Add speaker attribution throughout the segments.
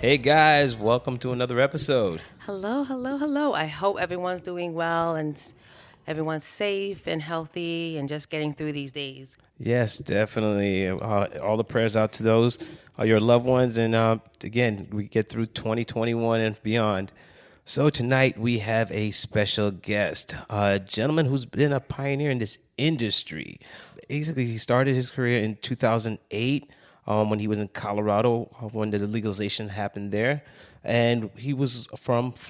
Speaker 1: Hey guys, welcome to another episode.
Speaker 2: Hello, hello, hello. I hope everyone's doing well and everyone's safe and healthy and just getting through these days.
Speaker 1: Yes, definitely. All the prayers out to those, your loved ones. And again, we get through 2021 and beyond. So tonight we have a special guest, a gentleman who's been a pioneer in this industry. Basically, he started his career in 2008 when he was in Colorado when the legalization happened there. And he was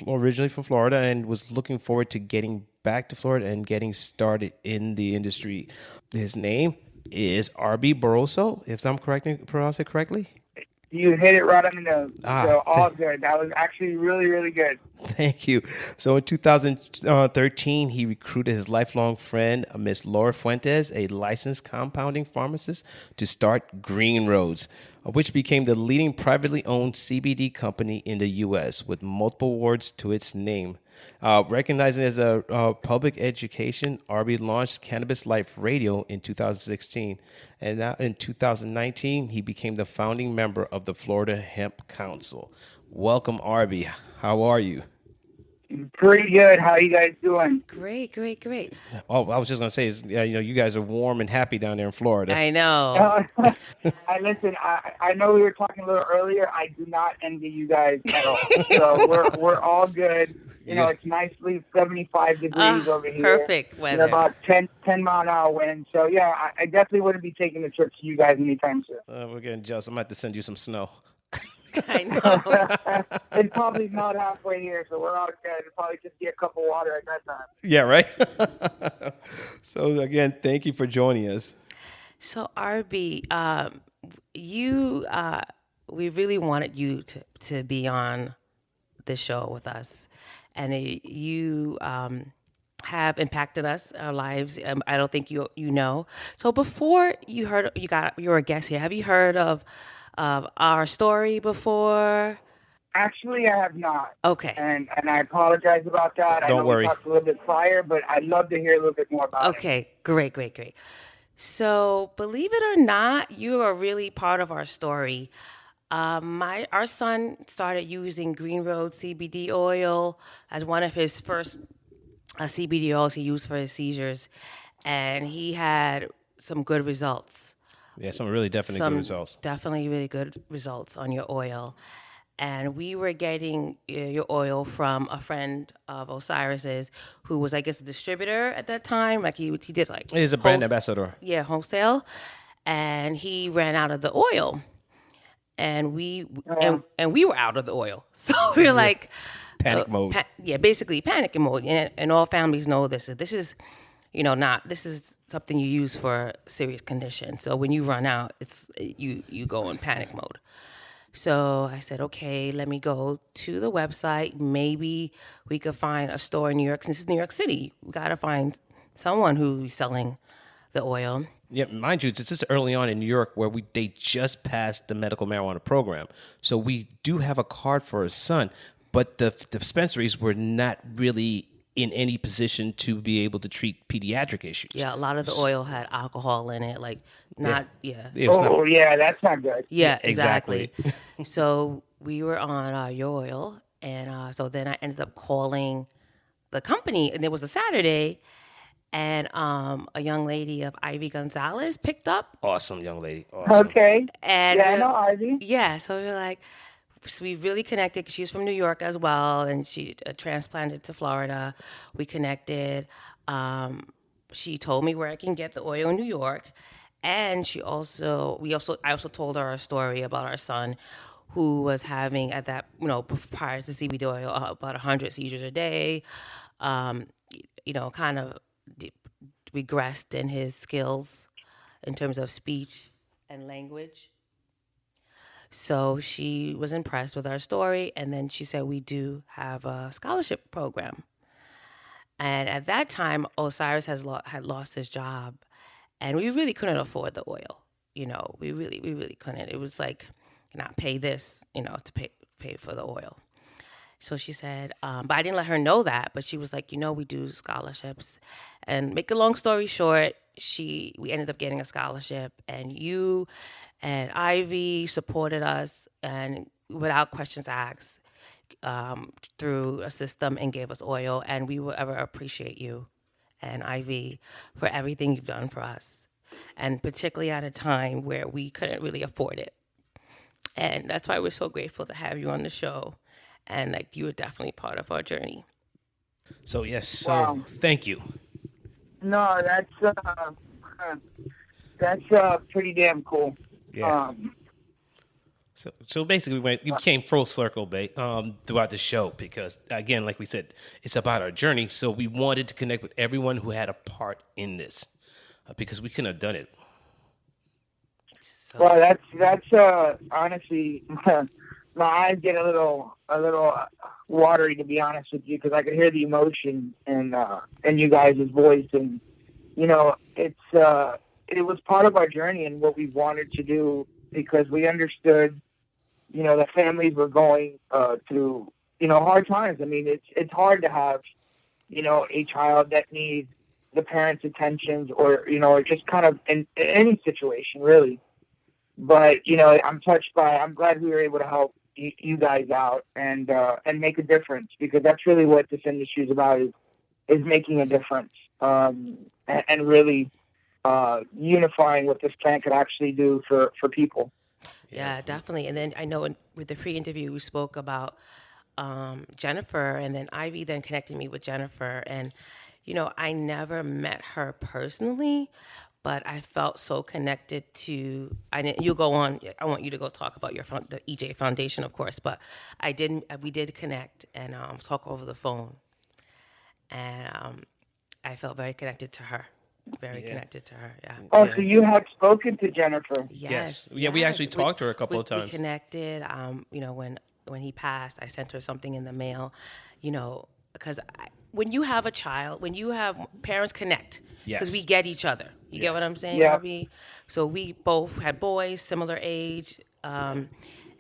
Speaker 1: originally from Florida and was looking forward to getting back to Florida and getting started in the industry. His name is Arby-Barraso, if I'm pronounce it correctly.
Speaker 3: You hit it right on the nose. So all good. That was actually really, really good.
Speaker 1: Thank you. So in 2013, he recruited his lifelong friend, Miss Laura Fuentes, a licensed compounding pharmacist, to start Green Roads, which became the leading privately owned CBD company in the U.S. with multiple awards to its name. Recognizing as a public education, Arby launched Cannabis Life Radio in 2016. And now in 2019, he became the founding member of the Florida Hemp Council. Welcome, Arby. How are you?
Speaker 3: Pretty good. How you guys doing?
Speaker 2: Great.
Speaker 1: Oh, I was just going to say, you guys are warm and happy down there in Florida.
Speaker 2: I know.
Speaker 3: Listen, I know we were talking a little earlier. I do not envy you guys at all. So we're all good. You know, it's nicely 75 degrees over here.
Speaker 2: Perfect weather.
Speaker 3: About 10 mile an hour wind. So, yeah, I definitely wouldn't be taking a trip to you guys anytime soon.
Speaker 1: We're getting jealous. I'm going to have to send you some snow.
Speaker 2: I know.
Speaker 3: It's probably not halfway here, so we're all good. It'll probably just be a cup of water at that time.
Speaker 1: Yeah, right? So, again, thank you for joining us.
Speaker 2: So, Arby, we really wanted you to be on the show with us. And you have impacted us, our lives. I don't think you know. So before you were a guest here, have you heard of our story before?
Speaker 3: Actually, I have not.
Speaker 2: Okay.
Speaker 3: And I apologize about that.
Speaker 1: Don't worry.
Speaker 3: We talked a little bit prior, but I'd love to hear a little bit more about it.
Speaker 2: Okay, great. So believe it or not, you are really part of our story. Our son started using Green Road CBD oil as one of his first CBD oils he used for his seizures, and he had some good results.
Speaker 1: Yeah, some really definitely good results.
Speaker 2: Definitely really good results on your oil. And we were getting your oil from a friend of Osiris's who was, I guess, a distributor at that time. Like he did like...
Speaker 1: He's a brand ambassador.
Speaker 2: Yeah, wholesale. And he ran out of the oil. And we were out of the oil. So we were like...
Speaker 1: Panic mode.
Speaker 2: Basically panic mode. And all families know this. This is, this is something you use for serious condition. So when you run out, you go in panic mode. So I said, okay, let me go to the website. Maybe we could find a store in New York. Since it's New York City, we got to find someone who's selling the oil.
Speaker 1: Yeah, mind you, it's just early on in New York where they just passed the medical marijuana program. So we do have a card for his son, but the dispensaries were not really in any position to be able to treat pediatric issues.
Speaker 2: Yeah, a lot of the oil had alcohol in it,
Speaker 3: yeah, that's not good.
Speaker 2: Yeah, exactly. So we were on your oil, and so then I ended up calling the company, and it was a Saturday, and a young lady of Ivy Gonzalez picked up.
Speaker 1: Awesome young lady. Awesome.
Speaker 3: Okay.
Speaker 2: And
Speaker 3: I know Ivy.
Speaker 2: Yeah, so we were like, so we really connected because she was from New York as well, and she transplanted to Florida. We connected. She told me where I can get the oil in New York, and I also told her a story about our son, who was having at that prior to CBD oil about 100 seizures a day, kind of regressed in his skills in terms of speech and language. So she was impressed with our story, and then she said we do have a scholarship program. And at that time, Osiris had lost his job, and we really couldn't afford the oil. We really couldn't. It was like, not pay this, to pay for the oil. So she said, but I didn't let her know that. But she was like, we do scholarships. And make a long story short, we ended up getting a scholarship, and you and Ivy supported us, and without questions asked, through a system, and gave us oil. And we will ever appreciate you and Ivy for everything you've done for us, and particularly at a time where we couldn't really afford it. And that's why we're so grateful to have you on the show. And like, you were definitely part of our journey.
Speaker 1: So yes,
Speaker 3: Wow.
Speaker 1: thank you.
Speaker 3: No, that's pretty damn cool.
Speaker 1: Yeah. So basically, we came full circle, throughout the show, because again, like we said, it's about our journey. So we wanted to connect with everyone who had a part in this, because we couldn't have done it.
Speaker 2: So,
Speaker 3: Well, that's honestly, my eyes get a little watery, to be honest with you, because I could hear the emotion in you guys' voice, and it was part of our journey and what we wanted to do, because we understood, the families were going through, hard times. I mean, it's hard to have, a child that needs the parents' attentions, or just kind of in any situation, really. But I'm glad we were able to help you guys out and make a difference, because that's really what this industry is about, is making a difference, and really unifying what this plant could actually do for people.
Speaker 2: yeah, definitely. And then I know with the pre-interview, we spoke about Jennifer, and then Ivy then connected me with Jennifer. And, I never met her personally, but I felt so connected to. You'll go on. I want you to go talk about the EJ Foundation, of course. But I didn't. We did connect and talk over the phone, and I felt very connected to her. Very connected to her. Yeah.
Speaker 3: Oh, so you had spoken to Jennifer?
Speaker 2: Yes.
Speaker 1: Yeah, we actually talked to her a couple of times.
Speaker 2: We connected. When he passed, I sent her something in the mail. Because when you have a child, when you have parents connect, because we get each other. You get what I'm saying,
Speaker 3: Yeah.
Speaker 2: Arby? So we both had boys, similar age.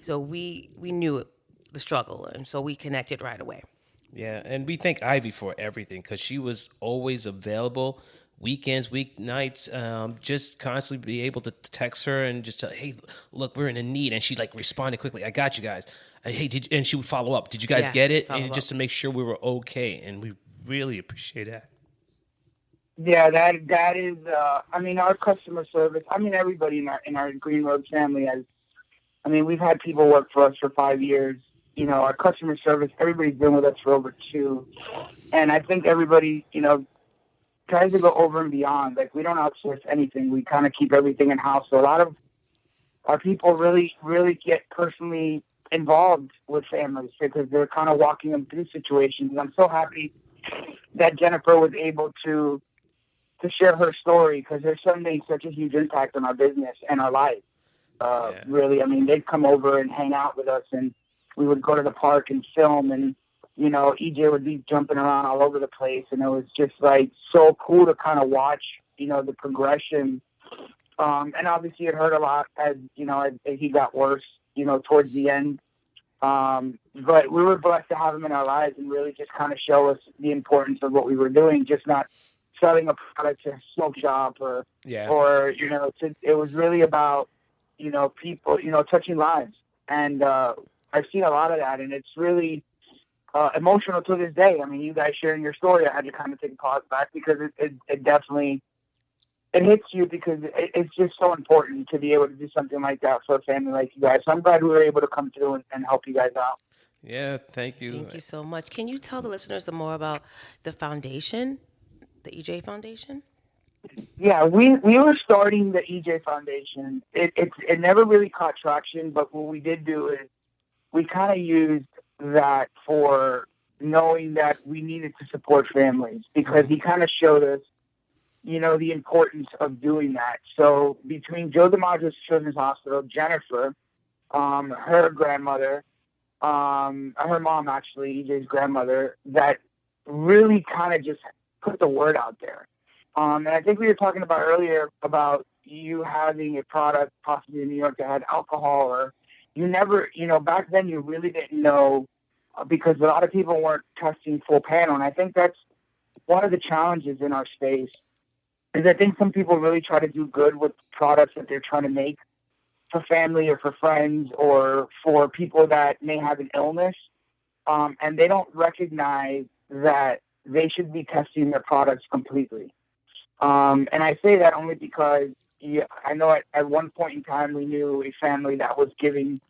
Speaker 2: So we knew the struggle, and so we connected right away.
Speaker 1: Yeah, and we thank Ivy for everything, because she was always available, weekends, weeknights, just constantly be able to text her and just tell, hey, look, we're in a need, and she responded quickly. I got you guys. Hey, and she would follow up. Did you guys get it? And just to make sure we were okay, and we really appreciate that.
Speaker 3: Yeah, that is. Our customer service. Everybody in our Green Road family has. We've had people work for us for 5 years. Our customer service. Everybody's been with us for over 2, and I think everybody, tries to go over and beyond. Like, we don't outsource anything. We kind of keep everything in house. So a lot of our people really, really get personally involved with families, because they're kind of walking them through situations. And I'm so happy that Jennifer was able to share her story, because there's made such a huge impact on our business and our life. Really, they'd come over and hang out with us, and we would go to the park and film, and EJ would be jumping around all over the place, and it was just so cool to kind of watch, the progression. And obviously it hurt a lot as he got worse, towards the end. But we were blessed to have him in our lives and really just kind of show us the importance of what we were doing, just not selling a product to a smoke shop or it was really about, people, touching lives. And I've seen a lot of that, and it's really emotional to this day. You guys sharing your story, I had to kind of take a pause back, because it definitely, it hits you, because it's just so important to be able to do something like that for a family like you guys. So I'm glad we were able to come through and help you guys out.
Speaker 1: Yeah, thank you.
Speaker 2: Thank you so much. Can you tell the listeners some more about the foundation, the EJ Foundation?
Speaker 3: Yeah, we were starting the EJ Foundation. It never really caught traction, but what we did do is we kind of used that for knowing that we needed to support families, because he kind of showed us, the importance of doing that. So between Joe DiMaggio's Children's Hospital, Jennifer, her grandmother, her mom, actually, EJ's grandmother, that really kind of just put the word out there. And I think we were talking about earlier about you having a product possibly in New York that had alcohol, or you never, back then you really didn't know because a lot of people weren't testing full panel. And I think that's one of the challenges in our space is I think some people really try to do good with products that they're trying to make for family or for friends or for people that may have an illness. And they don't recognize that they should be testing their products completely. And I say that only because I know at one point in time we knew a family that was giving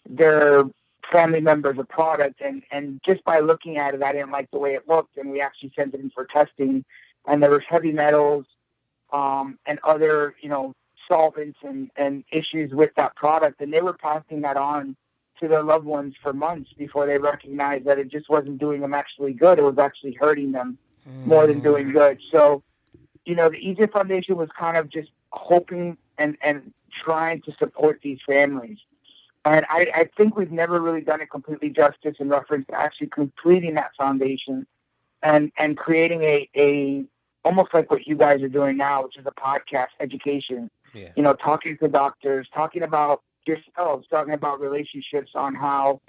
Speaker 3: their family members a product, and just by looking at it, I didn't like the way it looked, and we actually sent it in for testing, and there was heavy metals and other, solvents and issues with that product, and they were passing that on to their loved ones for months before they recognized that it just wasn't doing them actually good. It was actually hurting them more than doing good. So, the EJ Foundation was kind of just hoping and trying to support these families. And I think we've never really done it completely justice in reference to actually completing that foundation and creating a almost like what you guys are doing now, which is a podcast education. Yeah. Talking to doctors, talking about yourselves, talking about relationships on how,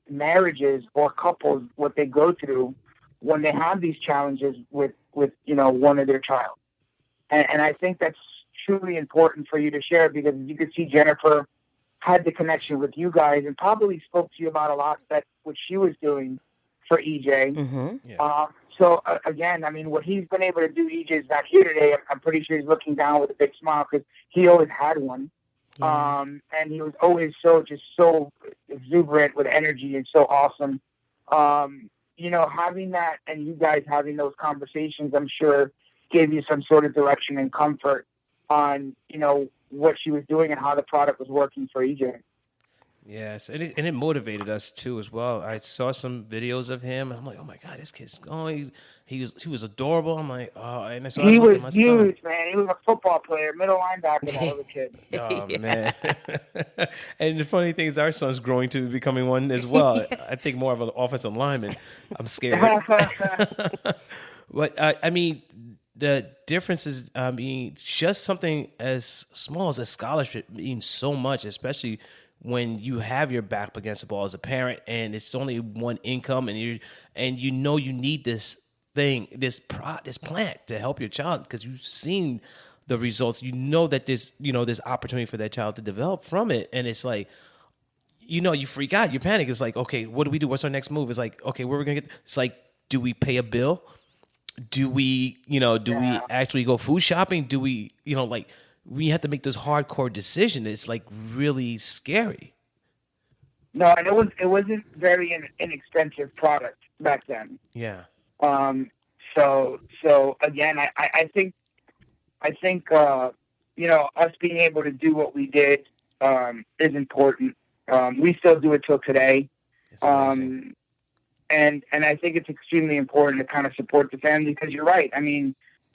Speaker 3: marriages or couples, what they go through when they have these challenges with one of their child. And I think that's truly important for you to share, because you could see Jennifer had the connection with you guys and probably spoke to you about a lot that what she was doing for EJ.
Speaker 2: Mm-hmm.
Speaker 1: Yeah.
Speaker 3: So again, what he's been able to do, EJ's not here today. I'm pretty sure he's looking down with a big smile because he always had one. Yeah. And he was always so exuberant with energy and so awesome. Having that and you guys having those conversations, I'm sure gave you some sort of direction and comfort on, what she was doing and how the product was working for EJ.
Speaker 1: Yes, and it motivated us too as well. I saw some videos of him, and I'm like, oh my God, this kid's going. He was adorable. I'm like, oh, and so
Speaker 3: he was huge, man. He was a football player, middle linebacker, that other kid.
Speaker 1: Oh man! And the funny thing is, our son's growing to becoming one as well. I think more of an offensive lineman. I'm scared. But the difference is, just something as small as a scholarship means so much, especially when you have your back against the wall as a parent, and it's only one income, and you need this thing, this plant to help your child, because you've seen the results. That there's opportunity for that child to develop from it, and it's like, you freak out, you panic. It's like, okay, what do we do? What's our next move? It's like, okay, where are we gonna get? It's like, do we pay a bill? Do we, we actually go food shopping? Do we, we have to make this hardcore decision. It's like really scary.
Speaker 3: No, and it wasn't very inexpensive product back then.
Speaker 1: Yeah.
Speaker 3: So again, I think us being able to do what we did is important. We still do it till today. And I think it's extremely important to kind of support the family, because you're right.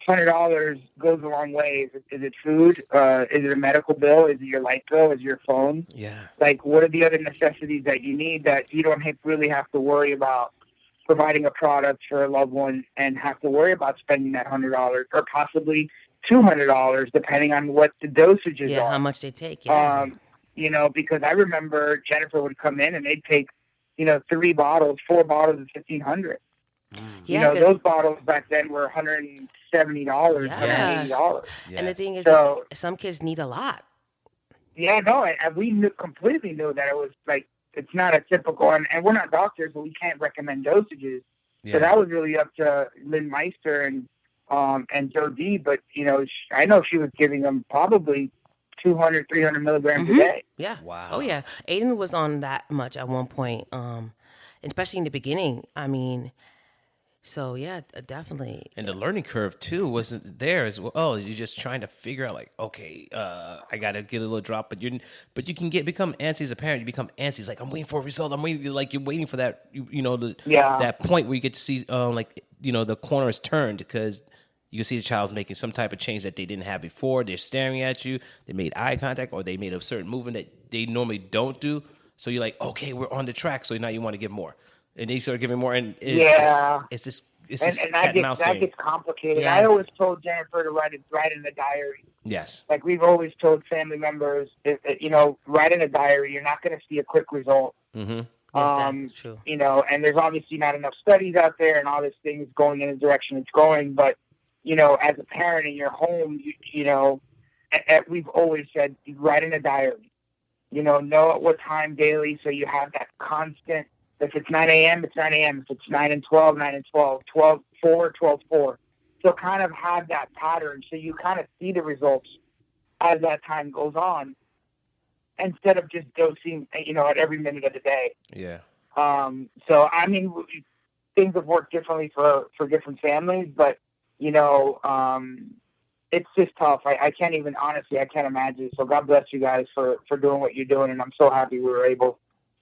Speaker 3: $100 goes a long way. Is it food? Is it a medical bill? Is it your light bill? Is it your phone?
Speaker 1: Yeah.
Speaker 3: Like, what are the other necessities that you need that you don't really have to worry about providing a product for a loved one and have to worry about spending that $100 or possibly $200, depending on what the dosages are.
Speaker 2: Yeah, how much they take. Yeah.
Speaker 3: Because I remember Jennifer would come in and they'd take 4 bottles of 1,500.
Speaker 2: Yeah,
Speaker 3: those bottles back then were $170,
Speaker 2: yes.
Speaker 3: $180.
Speaker 2: Yes. And the thing is, some kids need a lot.
Speaker 3: Yeah, no, and we completely knew that it was like, it's not a typical, and we're not doctors, but we can't recommend dosages. Yeah. So that was really up to Lynn Meister and Joe D. But, I know she was giving them probably 200, 300 milligrams a day.
Speaker 2: Yeah.
Speaker 1: Wow.
Speaker 2: Oh, yeah. Aiden was on that much at one point, especially in the beginning. So, yeah, definitely.
Speaker 1: And the learning curve, too, wasn't there as well. Oh, you're just trying to figure out, like, okay, I got to get a little drop. But you can become antsy as a parent. You become antsy. It's like, I'm waiting for a result. I'm waiting. Like, you're waiting for that, that point where you get to see, the corner is turned, because you can see the child's making some type of change that they didn't have before. They're staring at you. They made eye contact, or they made a certain movement that they normally don't do. So you're like, okay, we're on the track. So now you want to give more. And they start giving more. And it's just
Speaker 3: that gets complicated. Yeah. I always told Jennifer to write in the diary.
Speaker 1: Yes.
Speaker 3: Like we've always told family members, write in a diary. You're not going to see a quick result.
Speaker 1: Mm-hmm.
Speaker 2: Yes, that's true.
Speaker 3: You know, and there's obviously not enough studies out there, and all this thing is going in the direction it's going. But, you know, as a parent in your home, you know, we've always said, you write in a diary. You know at what time daily, so you have that constant. If it's 9 a.m., it's 9 a.m. If it's 9 and 12, 9 and 12, 12, 4, 12, 4. So kind of have that pattern, so you kind of see the results as that time goes on, instead of just dosing, you know, at every minute of the day.
Speaker 1: Yeah.
Speaker 3: So, I mean, things have worked differently for different families, but, you know, it's just tough. I can't even, honestly, I can't imagine. So God bless you guys for doing what you're doing, and I'm so happy we were able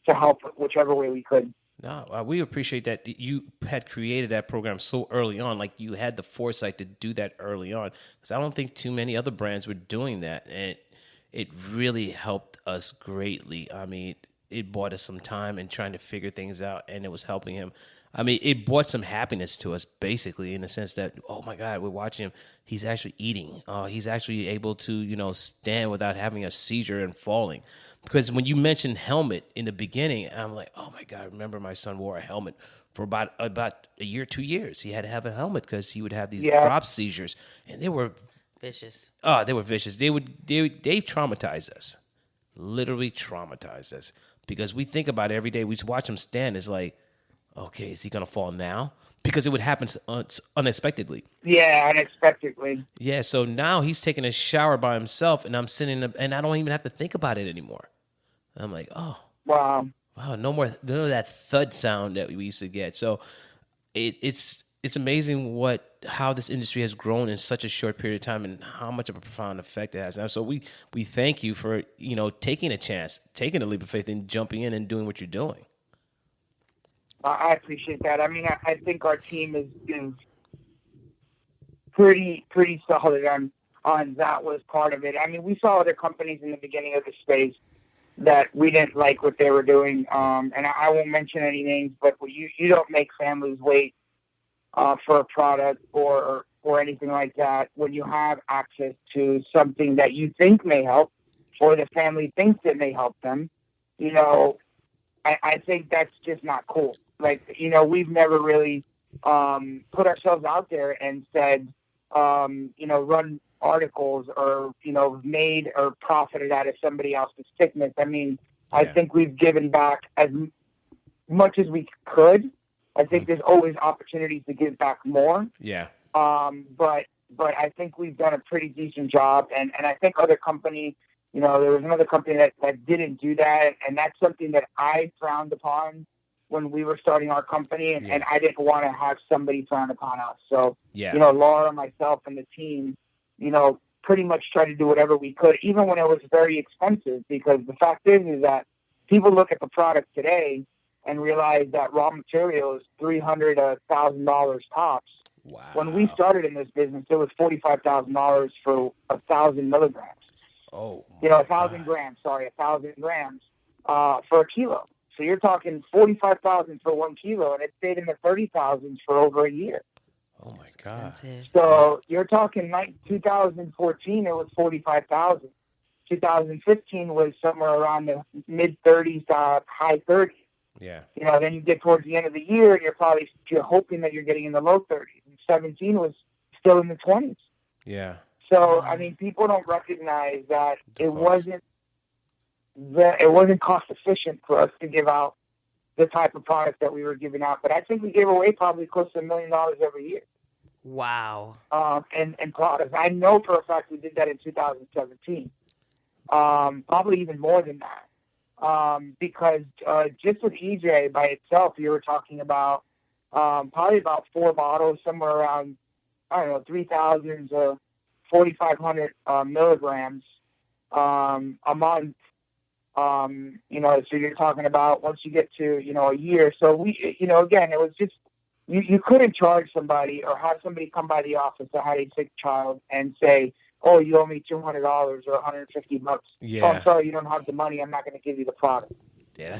Speaker 3: to help whichever way we could.
Speaker 1: No, we appreciate that you had created that program so early on. Like, you had the foresight to do that early on, because I don't think too many other brands were doing that, and it really helped us greatly. I mean, it bought us some time in trying to figure things out, and it was helping him. I mean, it brought some happiness to us, basically, in the sense that, oh my God, we're watching him. He's actually eating. He's actually able to, you know, stand without having a seizure and falling. Because when you mentioned helmet in the beginning, I'm like, oh my God, I remember my son wore a helmet for about a year, 2 years. He had to have a helmet because he would have these drop seizures, and they were
Speaker 2: vicious.
Speaker 1: Oh, they were vicious. They traumatized us, literally traumatized us, because we think about it every day. We just watch him stand. It's like, okay, is he gonna fall now? Because it would happen unexpectedly.
Speaker 3: Yeah, unexpectedly.
Speaker 1: Yeah. So now he's taking a shower by himself, and I'm sitting, and I don't even have to think about it anymore. I'm like, oh,
Speaker 3: wow,
Speaker 1: no more that thud sound that we used to get. So it's amazing how this industry has grown in such a short period of time, and how much of a profound effect it has. And so we thank you for, you know, taking a chance, taking a leap of faith, and jumping in and doing what you're doing.
Speaker 3: I appreciate that. I mean, I think our team is pretty solid on that was part of it. I mean, we saw other companies in the beginning of the space that we didn't like what they were doing, and I won't mention any names, but you don't make families wait for a product or anything like that when you have access to something that you think may help, or the family thinks it may help them. You know, I think that's just not cool. Like, you know, we've never really put ourselves out there and said, you know, run articles or, you know, made or profited out of somebody else's sickness. I mean, I think we've given back as much as we could. I think there's always opportunities to give back more.
Speaker 1: Yeah.
Speaker 3: But I think we've done a pretty decent job. And I think other company, you know, there was another company that didn't do that. And that's something that I frowned upon when we were starting our company. And I didn't want to have somebody frown upon us. So, you know, Laura, myself, and the team, you know, pretty much tried to do whatever we could, even when it was very expensive. Because the fact is that people look at the product today and realize that raw material is $300 to $1,000 tops.
Speaker 1: Wow.
Speaker 3: When we started in this business, it was $45,000 for 1,000 milligrams.
Speaker 1: Oh,
Speaker 3: you know, 1,000 grams. Sorry, 1,000 grams for a kilo. So you're talking $45,000 for 1 kilo, and it stayed in the $30,000s for over a year.
Speaker 1: Oh my God!
Speaker 3: So you're talking 2014, it was $45,000. 2015 was somewhere around the mid 30s to high 30s.
Speaker 1: Yeah.
Speaker 3: You know, then you get towards the end of the year, and you're hoping that you're getting in the low 30s. And 17 was still in the 20s.
Speaker 1: Yeah.
Speaker 3: So I mean, people don't recognize that it wasn't cost efficient for us to give out the type of product that we were giving out. But I think we gave away probably close to $1 million every year.
Speaker 2: Wow.
Speaker 3: And products. I know for a fact we did that in 2017. Probably even more than that. Because just with EJ by itself, you were talking about probably about 4 bottles, somewhere around, I don't know, 3,000 to 4,500 milligrams a month. You know, so you're talking about once you get to, you know, a year. So we, you know, again, it was just, you couldn't charge somebody or have somebody come by the office that had a sick child and say, oh, you owe me $200 or $150.
Speaker 1: Yeah.
Speaker 3: Oh, I'm sorry, you don't have the money. I'm not going to give you the product.
Speaker 1: Yeah,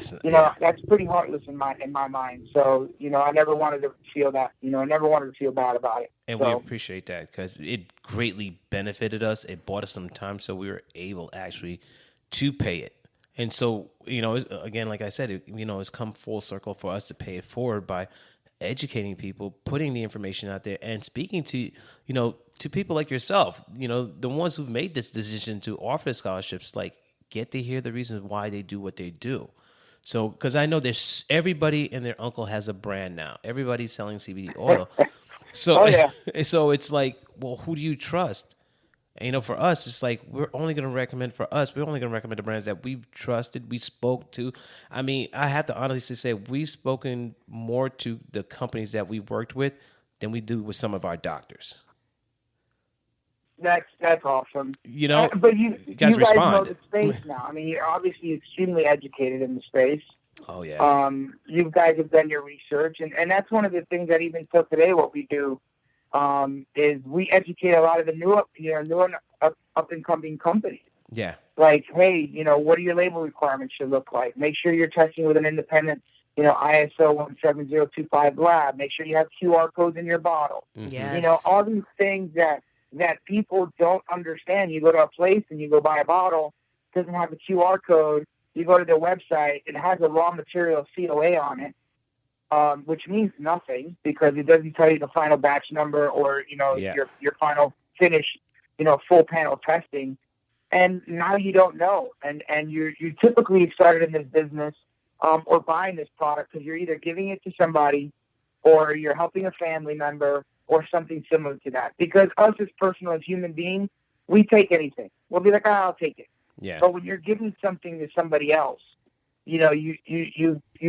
Speaker 3: that's pretty heartless in my mind. So, you know, I never wanted to feel that. You know, I never wanted to feel bad about it.
Speaker 1: And we appreciate that because it greatly benefited us. It bought us some time, so we were able actually to pay it. And so, again, like I said, it's come full circle for us to pay it forward by educating people, putting the information out there, and speaking to, to people like yourself, the ones who've made this decision to offer scholarships, like get to hear the reasons why they do what they do. So, because I know there's everybody and their uncle has a brand now. Everybody's selling CBD oil. So, so it's like, well, who do you trust? And, for us, it's like we're only going to recommend the brands that we've trusted, we spoke to. I mean, I have to honestly say we've spoken more to the companies that we've worked with than we do with some of our doctors.
Speaker 3: That's awesome. But you
Speaker 1: guys respond.
Speaker 3: Know the space now. I mean, you're obviously extremely educated in the space.
Speaker 1: Oh, yeah.
Speaker 3: You guys have done your research, and that's one of the things that even till today what we do is we educate a lot of the new up and coming companies.
Speaker 1: Yeah.
Speaker 3: Like, hey, what do your label requirements should look like? Make sure you're testing with an independent, ISO 17025 lab. Make sure you have QR codes in your bottle.
Speaker 1: Mm-hmm.
Speaker 2: Yes.
Speaker 3: All these things that people don't understand. You go to a place and you go buy a bottle, it doesn't have a QR code. You go to their website, it has a raw material COA on it. Which means nothing because it doesn't tell you the final batch number or, your final finish, full panel testing. And now you don't know. And you typically started in this business or buying this product because you're either giving it to somebody or you're helping a family member or something similar to that. Because us as personal as human beings, we take anything. We'll be like, I'll take it.
Speaker 1: Yeah.
Speaker 3: But when you're giving something to somebody else, you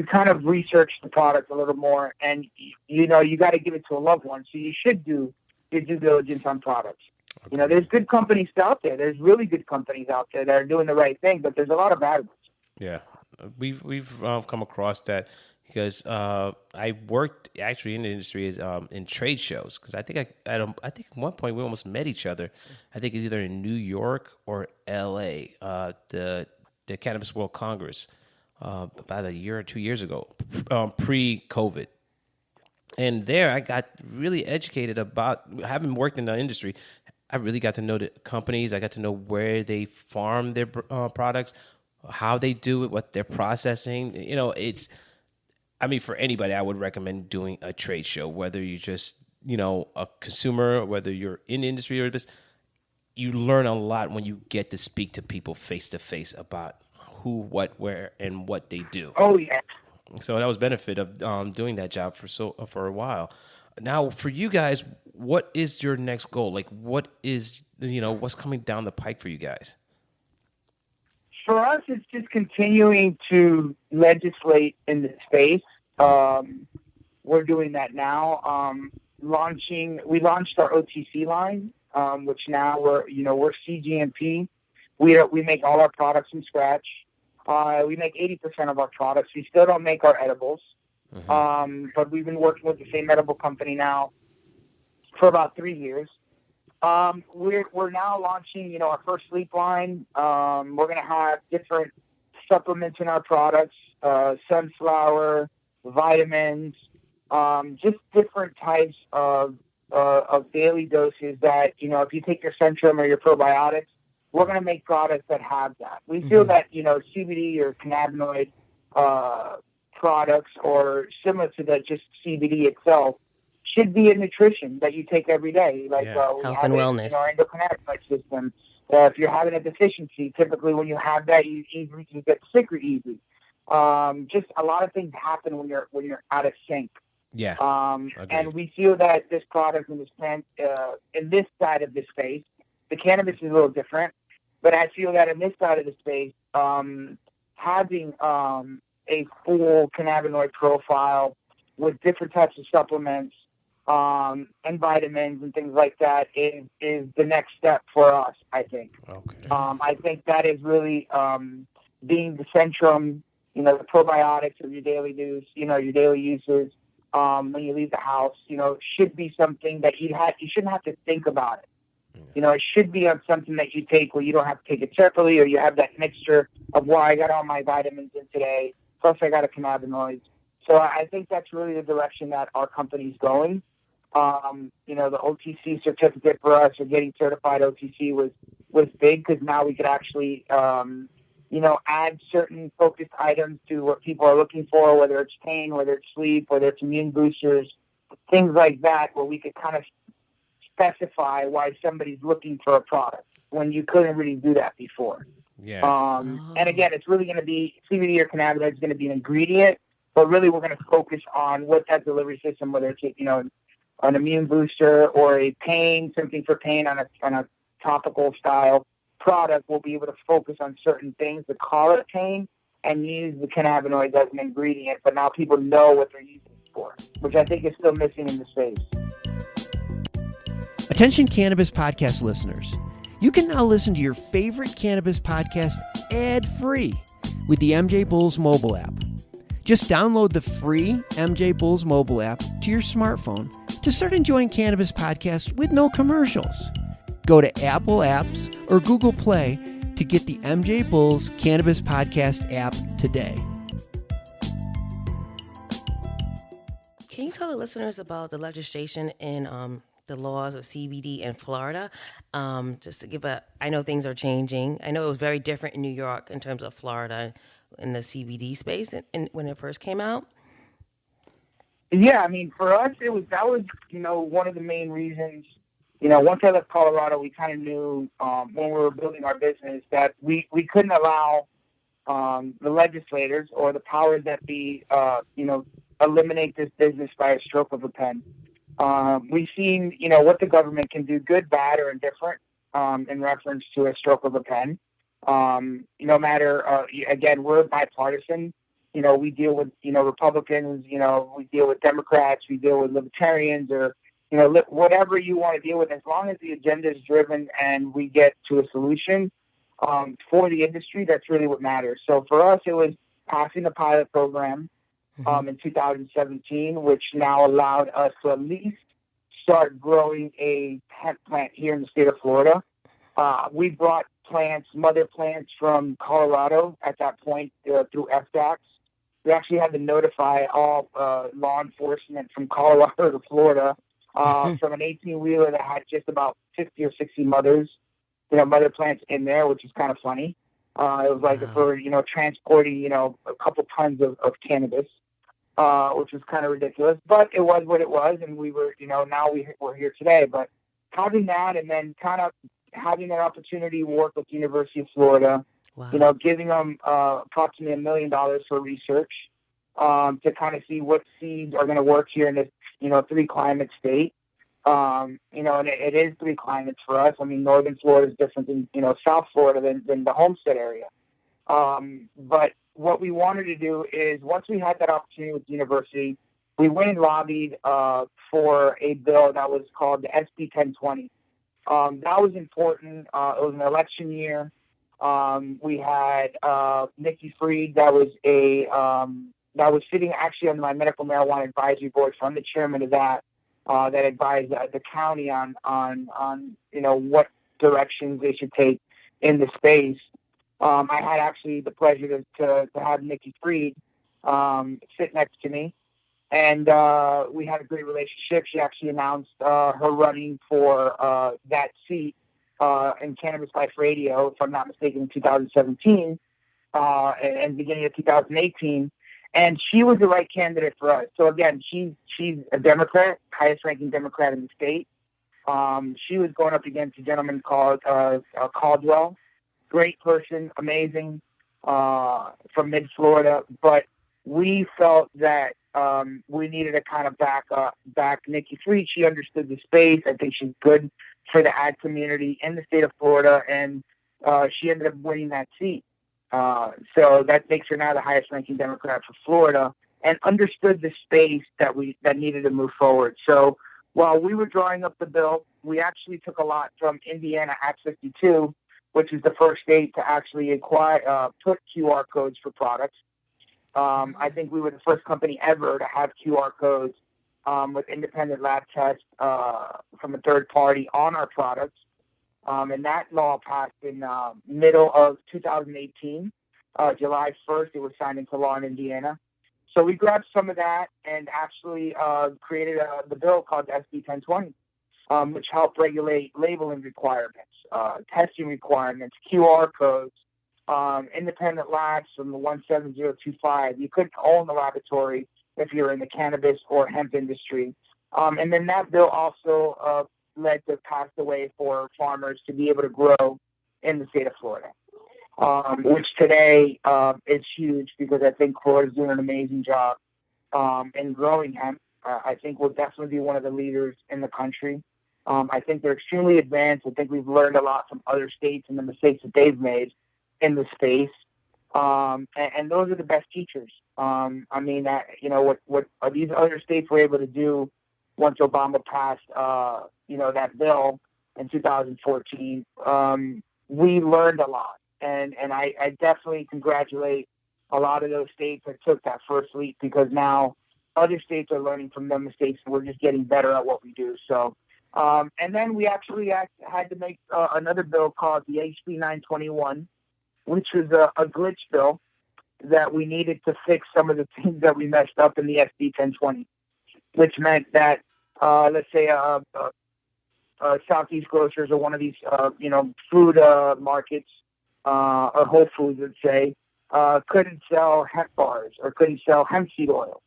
Speaker 3: kind of research the product a little more, and you got to give it to a loved one. So you should do your due diligence on products.
Speaker 1: Okay.
Speaker 3: There's good companies out there. There's really good companies out there that are doing the right thing, but there's a lot of bad ones.
Speaker 1: Yeah, we've come across that because I worked actually in the industry in trade shows because I think I think at one point we almost met each other. I think it's either in New York or L.A. The Cannabis World Congress. About a year or 2 years ago, pre-COVID. And there I got really educated about, having worked in the industry, I really got to know the companies. I got to know where they farm their products, how they do it, what they're processing. For anybody, I would recommend doing a trade show, whether you're just, a consumer, whether you're in the industry or this. You learn a lot when you get to speak to people face to face about who, what, where, and what they do.
Speaker 3: Oh, yeah.
Speaker 1: So that was benefit of doing that job for a while. Now, for you guys, what is your next goal? Like, what is, what's coming down the pike for you guys?
Speaker 3: For us, it's just continuing to legislate in the space. We're doing that now. We launched our OTC line, which now we're CGMP. We make all our products from scratch. We make 80% of our products. We still don't make our edibles, but we've been working with the same edible company now for about 3 years. We're now launching, our first sleep line. We're going to have different supplements in our products, sunflower, vitamins, just different types of daily doses that, if you take your Centrum or your probiotics, we're going to make products that have that. We feel that, CBD or cannabinoid products or similar to that, just CBD itself, should be a nutrition that you take every day. Like
Speaker 2: health and wellness.
Speaker 3: Our endocannabinoid system. If you're having a deficiency, typically when you have that, you get sick easy. Just a lot of things happen when you're out of sync.
Speaker 1: Yeah.
Speaker 3: And we feel that this product in this plant, in this side of the space, the cannabis is a little different, but I feel that in this side of the space, having a full cannabinoid profile with different types of supplements and vitamins and things like that is the next step for us, I think.
Speaker 1: Okay.
Speaker 3: I think that is really being the Centrum, the probiotics of your daily use, your daily uses when you leave the house, should be something that you shouldn't have to think about it. It should be on something that you take where you don't have to take it separately, or you have that mixture of, well, I got all my vitamins in today, plus I got a cannabinoid. So I think that's really the direction that our company's going. The OTC certificate for us, or getting certified OTC, was big because now we could actually add certain focused items to what people are looking for, whether it's pain, whether it's sleep, whether it's immune boosters, things like that, where we could kind of specify why somebody's looking for a product when you couldn't really do that before.
Speaker 1: Yeah.
Speaker 3: And again, it's really going to be CBD or cannabinoid is going to be an ingredient, but really we're going to focus on what that delivery system, whether it's an immune booster or a pain, something for pain on a topical style product, we'll be able to focus on certain things to call it pain and use the cannabinoids as an ingredient, but now people know what they're using it for, which I think is still missing in the space.
Speaker 4: Attention Cannabis Podcast listeners. You can now listen to your favorite Cannabis podcast ad-free with the MJ Bulls mobile app. Just download the free MJ Bulls mobile app to your smartphone to start enjoying Cannabis podcasts with no commercials. Go to Apple Apps or Google Play to get the MJ Bulls Cannabis Podcast app today.
Speaker 2: Can you tell the listeners about the legislation in the laws of CBD in Florida? Just to give I know things are changing. I know it was very different in New York in terms of Florida in the CBD space when it first came out.
Speaker 3: Yeah, I mean, for us, that was one of the main reasons. Once I left Colorado, we kind of knew when we were building our business that we couldn't allow the legislators or the powers that be, eliminate this business by a stroke of a pen. We've seen, what the government can do, good, bad, or indifferent, in reference to a stroke of a pen. No matter, again, we're bipartisan. We deal with, Republicans, we deal with Democrats, we deal with libertarians, or, whatever you want to deal with, as long as the agenda is driven and we get to a solution for the industry, that's really what matters. So for us, it was passing the pilot program in 2017, which now allowed us to at least start growing a hemp plant here in the state of Florida. We brought mother plants from Colorado at that point through FDACs. We actually had to notify all law enforcement from Colorado to Florida from an 18-wheeler that had just about 50 or 60 mother plants in there, which is kind of funny. It was like for, transporting, a couple tons of cannabis, which was kind of ridiculous. But it was what it was, and we were, now we're here today. But having that and then kind of having an opportunity to work with the University of Florida,
Speaker 2: Wow.
Speaker 3: Giving them approximately $1 million for research to kind of see what seeds are going to work here in this, 3-climate state. And it is 3 climates for us. I mean, northern Florida is different than, South Florida than the Homestead area. But what we wanted to do is once we had that opportunity with the university, we went and lobbied for a bill that was called the SB 1020. That was important. It was an election year. We had Nikki Fried, that was sitting actually on my medical marijuana advisory board. So I'm the chairman of that. That advised the county on what directions they should take in the space. I had actually the pleasure to have Nikki Fried sit next to me, and we had a great relationship. She actually announced her running for that seat in Cannabis Life Radio, if I'm not mistaken, in 2017 and beginning of 2018. And she was the right candidate for us. So again, she's a Democrat, highest ranking Democrat in the state. She was going up against a gentleman called Caldwell, great person, amazing, from mid-Florida. But we felt that we needed to kind of back Nikki Fried. She understood the space. I think she's good for the ad community in the state of Florida, and she ended up winning that seat. So that makes her now the highest ranking Democrat for Florida, and understood the space that needed to move forward. So while we were drawing up the bill, we actually took a lot from Indiana Act 52, which is the first state to actually put QR codes for products. I think we were the first company ever to have QR codes with independent lab tests from a third party on our products. And that law passed in middle of 2018. July 1st, it was signed into law in Indiana. So we grabbed some of that and actually created the bill called SB 1020, which helped regulate labeling requirements, testing requirements, QR codes, independent labs from the 17025. You couldn't own the laboratory if you're in the cannabis or hemp industry. And then that bill also led to pass away for farmers to be able to grow in the state of Florida, which today is huge because I think Florida's doing an amazing job in growing hemp. I think we'll definitely be one of the leaders in the country. I think they're extremely advanced. I think we've learned a lot from other states and the mistakes that they've made in the space. And those are the best teachers. I mean, what these other states were able to do once Obama passed, that bill in 2014, we learned a lot. And I definitely congratulate a lot of those states that took that first leap, because now other states are learning from their mistakes and we're just getting better at what we do. So, and then we actually had to make another bill called the HB 921, which was a glitch bill that we needed to fix some of the things that we messed up in the SB 1020, which meant that, let's say, Southeast Grocers or one of these, food markets, or Whole Foods, let's say, couldn't sell hemp bars or couldn't sell hemp seed oil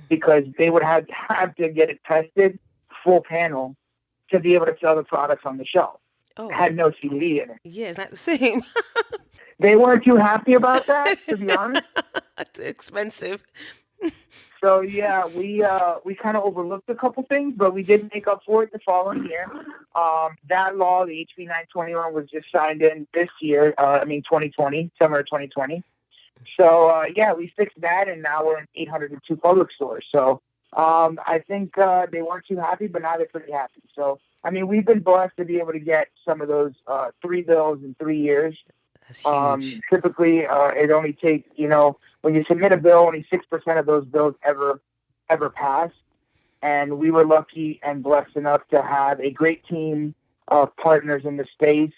Speaker 3: because they would have to get it tested full panel to be able to sell the products on the shelf.
Speaker 2: Oh,
Speaker 3: It had no CBD in it.
Speaker 2: yeah, it's not the same.
Speaker 3: They weren't too happy about that, to be honest.
Speaker 2: It's expensive.
Speaker 3: So yeah, we kind of overlooked a couple things, but we did make up for it the following year. That law, the HB 921, was just signed in this year. 2020, summer of 2020. So yeah, we fixed that, and now we're in 802 public stores. So I think they weren't too happy, but now they're pretty happy. So I mean, we've been blessed to be able to get some of those 3 bills in 3 years.
Speaker 2: That's huge.
Speaker 3: Typically, it only takes, when you submit a bill, only 6% of those bills ever pass. And we were lucky and blessed enough to have a great team of partners in the space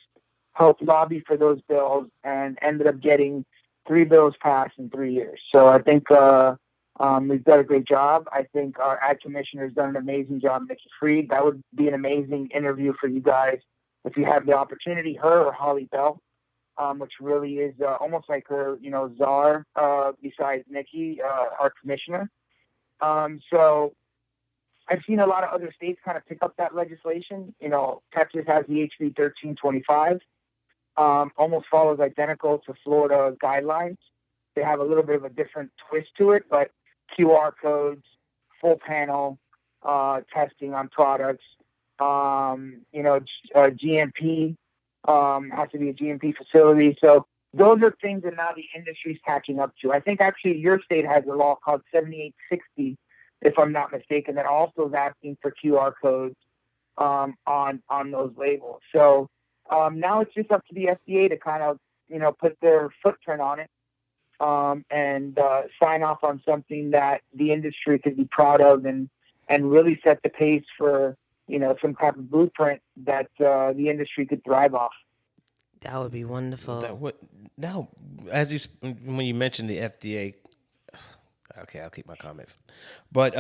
Speaker 3: help lobby for those bills and ended up getting 3 bills passed in 3 years. So I think we've done a great job. I think our ad commissioner has done an amazing job, Nikki Freed. That would be an amazing interview for you guys if you have the opportunity, her or Holly Bell. Which really is almost like her, czar, besides Nikki, our commissioner. So I've seen a lot of other states kind of pick up that legislation. Texas has the HB 1325, almost follows identical to Florida guidelines. They have a little bit of a different twist to it, but QR codes, full panel testing on products, GMP. Has to be a GMP facility. So those are things that now the industry's catching up to. I think actually your state has a law called 7860, if I'm not mistaken, that also is asking for QR codes on those labels. So now it's just up to the FDA to kind of, put their footprint on it and sign off on something that the industry could be proud of and really set the pace for some type of blueprint that the industry could thrive off.
Speaker 2: That would be wonderful.
Speaker 1: When you mentioned the FDA, okay, I'll keep my comment. But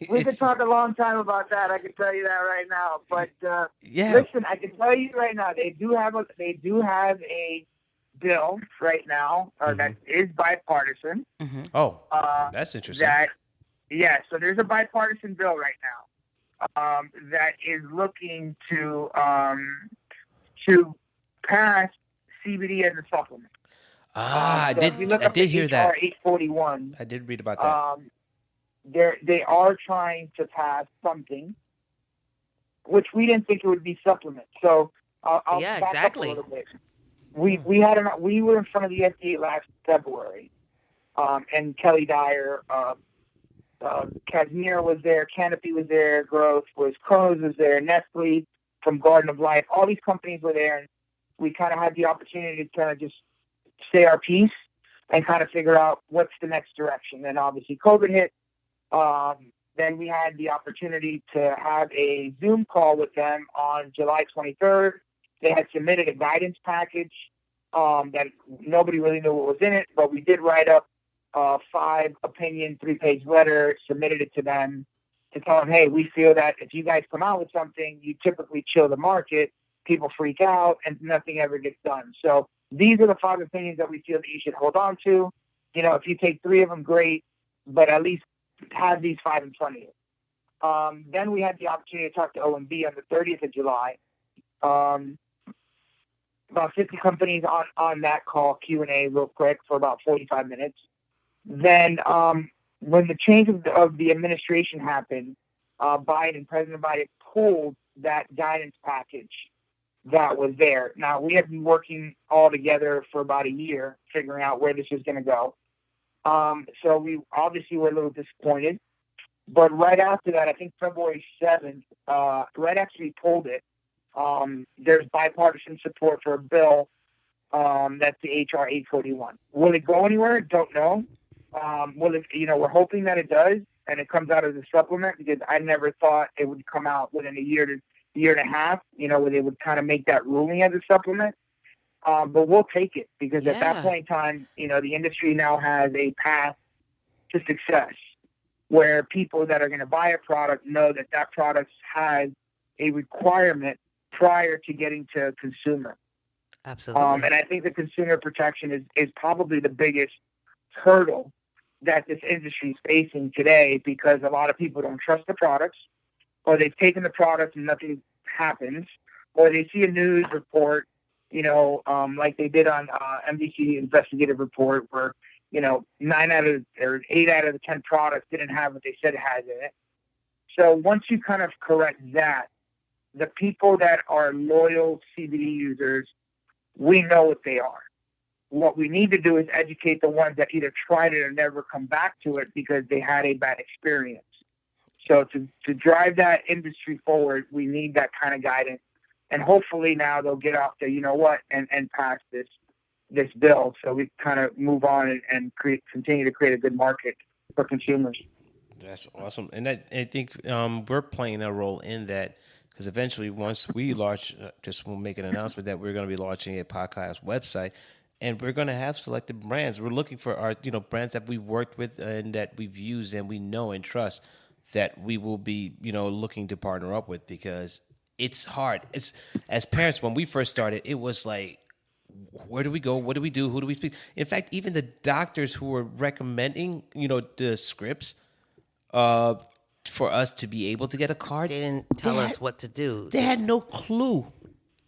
Speaker 3: we could talk a long time about that. I can tell you that right now. But
Speaker 1: yeah,
Speaker 3: listen, I can tell you right now, they do have a bill right now that is bipartisan.
Speaker 2: Mm-hmm.
Speaker 1: Oh, that's interesting.
Speaker 3: So there's a bipartisan bill right now that is looking to pass CBD as a supplement.
Speaker 1: I did hear
Speaker 3: HR
Speaker 1: that.
Speaker 3: 841.
Speaker 1: I did read about that.
Speaker 3: They are trying to pass something, which we didn't think it would be supplement. So I'll back
Speaker 2: exactly.
Speaker 3: up a little bit. We were in front of the FDA last February, and Kelly Dyer. Casimir was there, Canopy was there, Growth was, Kronos was there, Nestle from Garden of Life. All these companies were there, and we kind of had the opportunity to kind of just say our piece and kind of figure out what's the next direction. Then obviously COVID hit. Then we had the opportunity to have a Zoom call with them on July 23rd. They had submitted a guidance package that nobody really knew what was in it, but we did write up 5-opinion, 3-page letter, submitted it to them to tell them, hey, we feel that if you guys come out with something, you typically chill the market, people freak out, and nothing ever gets done. So these are the 5 opinions that we feel that you should hold on to. You know, if you take 3 of them, great, but at least have these 5 in front of you. Then we had the opportunity to talk to OMB on the 30th of July. About 50 companies on that call, Q&A real quick for about 45 minutes. Then when the change of the administration happened, President Biden pulled that guidance package that was there. Now, we have been working all together for about a year, figuring out where this is going to go. So we obviously were a little disappointed. But right after that, I think February 7th, right after we pulled it, there's bipartisan support for a bill that's the HR 841. Will it go anywhere? Don't know. We're hoping that it does, and it comes out as a supplement, because I never thought it would come out within a year to year and a half, where they would kind of make that ruling as a supplement. But we'll take it, because at that point in time, the industry now has a path to success where people that are going to buy a product know that that product has a requirement prior to getting to consumer.
Speaker 2: Absolutely.
Speaker 3: And I think the consumer protection is probably the biggest hurdle that this industry is facing today, because a lot of people don't trust the products, or they've taken the product and nothing happens, or they see a news report, like they did on NBC investigative report, where 8 out of the 10 products didn't have what they said it has in it. So once you kind of correct that, the people that are loyal CBD users, we know what they are. What we need to do is educate the ones that either tried it or never come back to it because they had a bad experience. So to drive that industry forward, we need that kind of guidance. And hopefully now they'll get off the, and pass this bill, so we kind of move on and continue to create a good market for consumers.
Speaker 1: That's awesome. And I think we're playing a role in that, because eventually once we launch, we'll make an announcement that we're going to be launching a podcast website, and we're going to have selected brands. We're looking for our, brands that we've worked with and that we've used and we know and trust, that we will be, looking to partner up with, because it's hard. It's, as parents, when we first started, it was like, where do we go? What do we do? Who do we speak? In fact, even the doctors who were recommending, the scripts for us to be able to get a card,
Speaker 2: They didn't tell us what to do.
Speaker 1: They had no clue.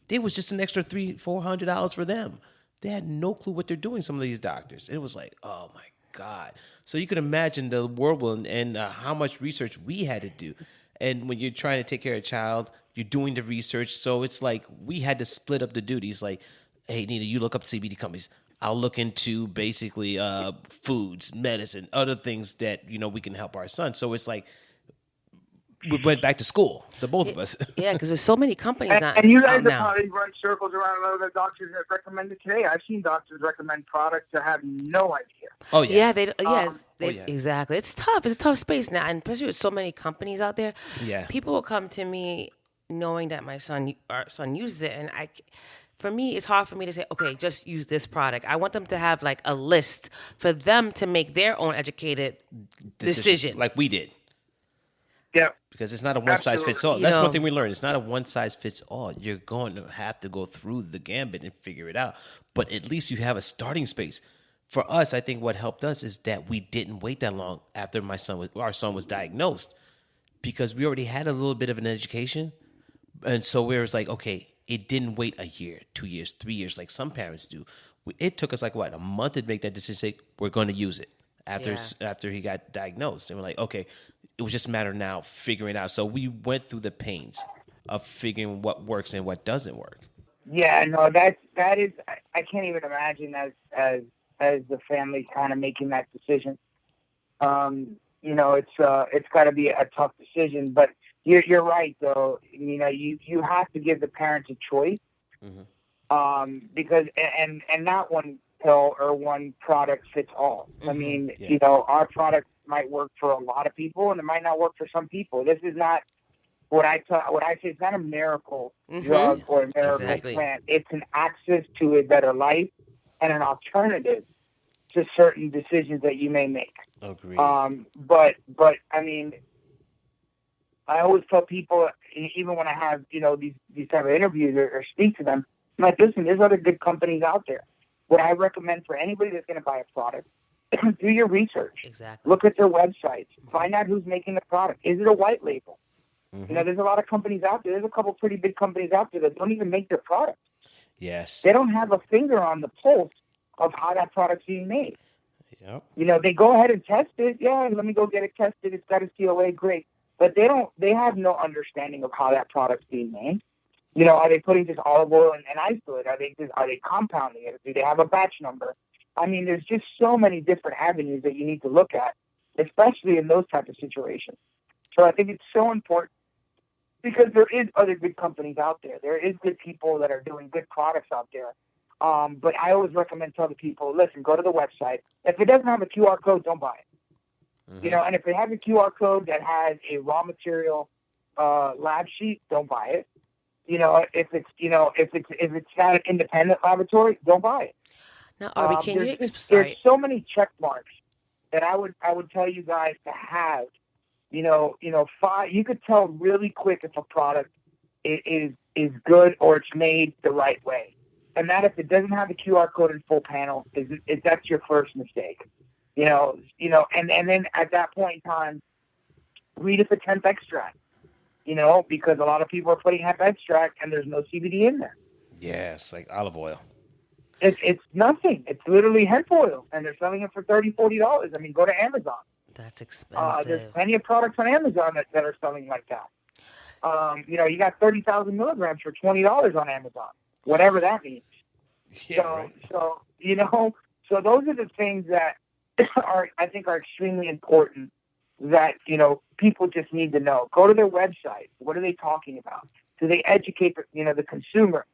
Speaker 1: It was just an extra $300-$400 for them. They had no clue what they're doing, some of these doctors. It was like, oh, my God. So you can imagine the whirlwind and how much research we had to do. And when you're trying to take care of a child, you're doing the research. So it's like we had to split up the duties. Like, hey, Nina, you look up CBD companies. I'll look into basically foods, medicine, other things that, we can help our son. So it's like we went back to school, the both of us.
Speaker 2: Yeah, because there's so many companies
Speaker 3: and you guys
Speaker 2: out now.
Speaker 3: probably run circles around other doctors that recommend it today. I've seen doctors recommend products that have no idea.
Speaker 1: Oh, yeah.
Speaker 2: Yeah, exactly. It's tough. It's a tough space now, and especially with so many companies out there.
Speaker 1: Yeah.
Speaker 2: People will come to me knowing that our son uses it, and for me, it's hard for me to say, okay, just use this product. I want them to have like a list for them to make their own educated decision.
Speaker 1: Like we did.
Speaker 3: Yeah.
Speaker 1: Because it's not a one-size-fits-all. That's one thing we learned. It's not a one-size-fits-all. You're going to have to go through the gambit and figure it out. But at least you have a starting space. For us, I think what helped us is that we didn't wait that long after our son was diagnosed, because we already had a little bit of an education. And so we was like, okay, it didn't wait a year, 2 years, 3 years like some parents do. It took us a month to make that decision, say, we're going to use it after he got diagnosed. And we're like, okay, it was just a matter now figuring it out. So we went through the pains of figuring what works and what doesn't work.
Speaker 3: Yeah, no, that is, I can't even imagine as the family kind of making that decision. It's got to be a tough decision, but you're right though. You have to give the parents a choice, because and not one pill or one product fits all. I mean, our product might work for a lot of people, and it might not work for some people. This is not what I say. It's not a miracle drug or a miracle plant. It's an access to a better life and an alternative to certain decisions that you may make.
Speaker 1: Agreed.
Speaker 3: But I mean, I always tell people, even when I have these type of interviews or speak to them, like, listen, there's other good companies out there. What I recommend for anybody that's going to buy a product, do your research.
Speaker 2: Exactly.
Speaker 3: Look at their websites. Find out who's making the product. Is it a white label?
Speaker 1: Mm-hmm.
Speaker 3: There's a lot of companies out there. There's a couple pretty big companies out there that don't even make their product.
Speaker 1: Yes.
Speaker 3: They don't have a finger on the pulse of how that product's being made.
Speaker 1: Yep.
Speaker 3: They go ahead and test it. Yeah, let me go get it tested. It's got a COA, great. But they have no understanding of how that product's being made. Are they putting just olive oil and isolate? Are they compounding it? Do they have a batch number? I mean, there's just so many different avenues that you need to look at, especially in those type of situations. So I think it's so important because there is other good companies out there. There is good people that are doing good products out there. But I always recommend to other people, listen, go to the website. If it doesn't have a QR code, don't buy it.
Speaker 1: Mm-hmm.
Speaker 3: And if it has a QR code that has a raw material lab sheet, don't buy it. If it's not an independent laboratory, don't buy it.
Speaker 2: Now, Arby, can you
Speaker 3: there's so many check marks that I would tell you guys to have. You could tell really quick if a product is good or it's made the right way. And that if it doesn't have a QR code in full panel, that's your first mistake. And then at that point in time, read if it's hemp extract. Because a lot of people are putting hemp extract and there's no CBD in there.
Speaker 1: Yes, like olive oil.
Speaker 3: It's nothing. It's literally hemp oil, and they're selling it for $30, $40. I mean, go to Amazon.
Speaker 2: That's expensive.
Speaker 3: There's plenty of products on Amazon that are selling like that. You got 30,000 milligrams for $20 on Amazon, whatever that means.
Speaker 1: Yeah, right.
Speaker 3: So those are the things that I think are extremely important that, people just need to know. Go to their website. What are they talking about? Do they educate the consumer?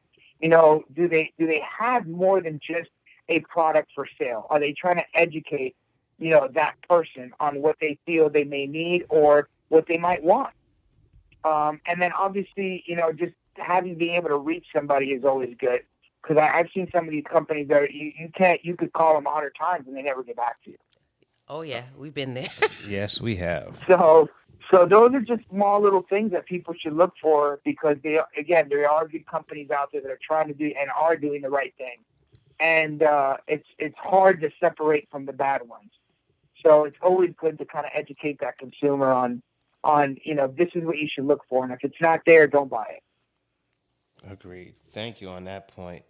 Speaker 3: Do they have more than just a product for sale? Are they trying to educate, that person on what they feel they may need or what they might want? And then obviously, just being able to reach somebody is always good. Because I've seen some of these companies that you could call them 100 times and they never get back to you.
Speaker 2: Oh yeah, we've been there.
Speaker 1: Yes, we have.
Speaker 3: So those are just small little things that people should look for because there are good companies out there that are trying to do and are doing the right thing. And it's hard to separate from the bad ones. So it's always good to kind of educate that consumer on this is what you should look for. And if it's not there, don't buy it.
Speaker 1: Agreed. Thank you on that point.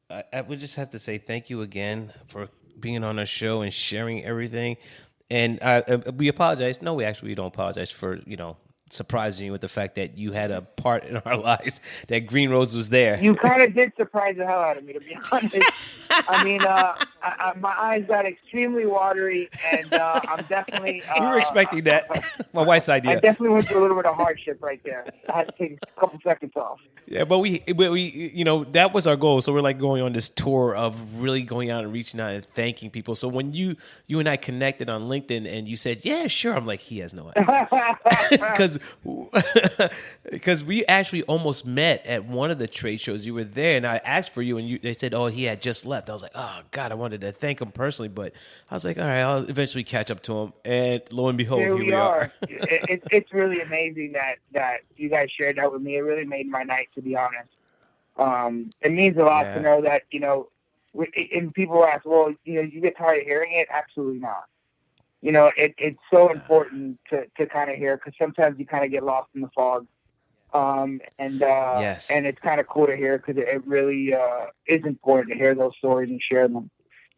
Speaker 1: I would just have to say thank you again for being on our show and sharing everything. And we apologize. No, we don't apologize for, surprising you with the fact that you had a part in our lives, that Green Rose was there.
Speaker 3: You kind of did surprise the hell out of me, to be honest. I mean, my eyes got extremely watery, and I'm definitely...
Speaker 1: we were expecting that. My wife's idea.
Speaker 3: I definitely went through a little bit of hardship right there. I had to take a couple seconds off.
Speaker 1: Yeah, but we that was our goal. So we're like going on this tour of really going out and reaching out and thanking people. So when you and I connected on LinkedIn and you said, yeah, sure. I'm like, he has no idea. Because we actually almost met at one of the trade shows. You were there and I asked for you and they said, oh, he had just left. I was like, oh God, I wanted to thank him personally. But I was like, all right, I'll eventually catch up to him. And lo and behold, here we are.
Speaker 3: It's really amazing that you guys shared that with me. It really made my night, to be honest. It means a lot to know that, and people ask, well, you get tired of hearing it? Absolutely not. It's so important to kind of hear because sometimes you kind of get lost in the fog. And it's kind of cool to hear because it really is important to hear those stories and share them.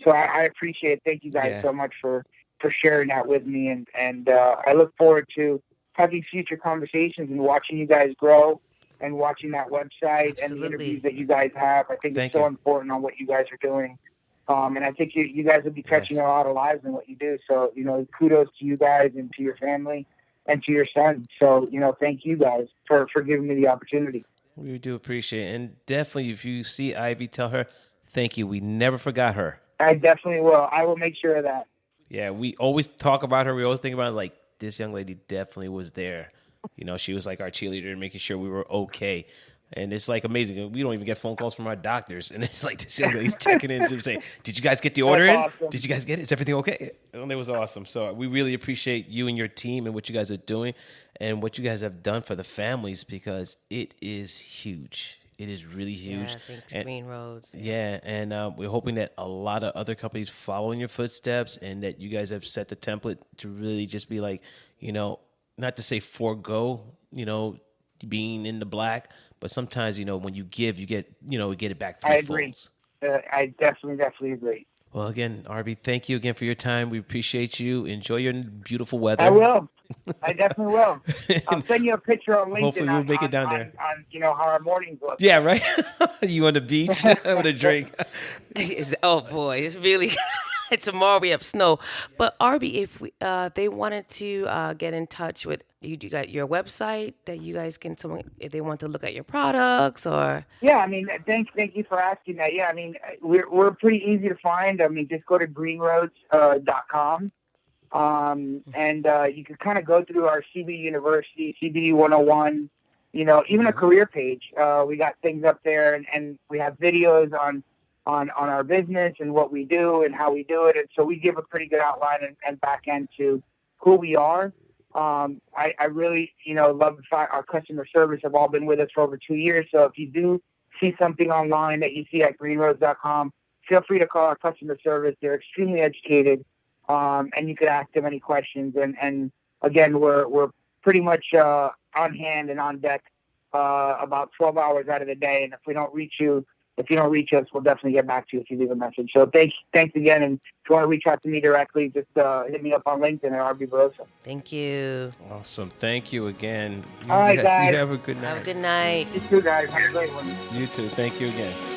Speaker 3: So I appreciate it. Thank you guys so much for sharing that with me. And I look forward to having future conversations and watching you guys grow and watching that website and the interviews that you guys have. I think it's so important on what you guys are doing. And I think you guys will be touching a lot of lives in what you do. So, kudos to you guys and to your family and to your son. So, thank you guys for giving me the opportunity.
Speaker 1: We do appreciate it. And definitely, if you see Ivy, tell her, thank you. We never forgot her.
Speaker 3: I definitely will. I will make sure of that.
Speaker 1: Yeah, we always talk about her. We always think about it like, this young lady definitely was there. She was like our cheerleader, making sure we were okay. And it's like amazing. We don't even get phone calls from our doctors. And it's like this young lady's checking in to say, did you guys get the order in?
Speaker 3: Awesome.
Speaker 1: Did you guys get it? Is everything okay? And it was awesome. So we really appreciate you and your team and what you guys are doing and what you guys have done for the families because it is huge. It is really huge.
Speaker 2: Yeah, thanks,
Speaker 1: And-
Speaker 2: Green Roads.
Speaker 1: Yeah, and we're hoping that a lot of other companies follow in your footsteps, and that you guys have set the template to really just be like, not to say forego, being in the black, but sometimes, when you give, you get, get it back
Speaker 3: I
Speaker 1: threefold.
Speaker 3: agree. I definitely agree.
Speaker 1: Well, again, Arby, thank you again for your time. We appreciate you. Enjoy your beautiful weather.
Speaker 3: I will. I definitely will. I'll send you a picture on LinkedIn.
Speaker 1: Hopefully we'll make it down there.
Speaker 3: On how our mornings look.
Speaker 1: Yeah, right? You on the beach with a drink.
Speaker 2: Oh boy, it's really tomorrow we have snow. But Arby, if they wanted to get in touch with you, got your website that you guys can if they want to look at your products or.
Speaker 3: Yeah, I mean, thank you for asking that. Yeah, I mean, we're pretty easy to find. I mean, just go to greenroads.com. And you can kind of go through our CBD University, CBD 101, even a career page. We got things up there, and we have videos on our business and what we do and how we do it. And so we give a pretty good outline and back end to who we are. I really, love the fact our customer service have all been with us for over 2 years. So if you do see something online that you see at greenroads.com, feel free to call our customer service. They're extremely educated. And you could ask them any questions. And again, we're pretty much on hand and on deck about 12 hours out of the day. And if you don't reach us, we'll definitely get back to you if you leave a message. So thanks again. And if you want to reach out to me directly, just hit me up on LinkedIn at arby-barraso.
Speaker 2: Thank you.
Speaker 1: Awesome. Thank you again.
Speaker 3: All right, guys.
Speaker 1: You have a good night.
Speaker 2: Have a good night.
Speaker 3: You too, guys. Have a great one.
Speaker 1: You too. Thank you again.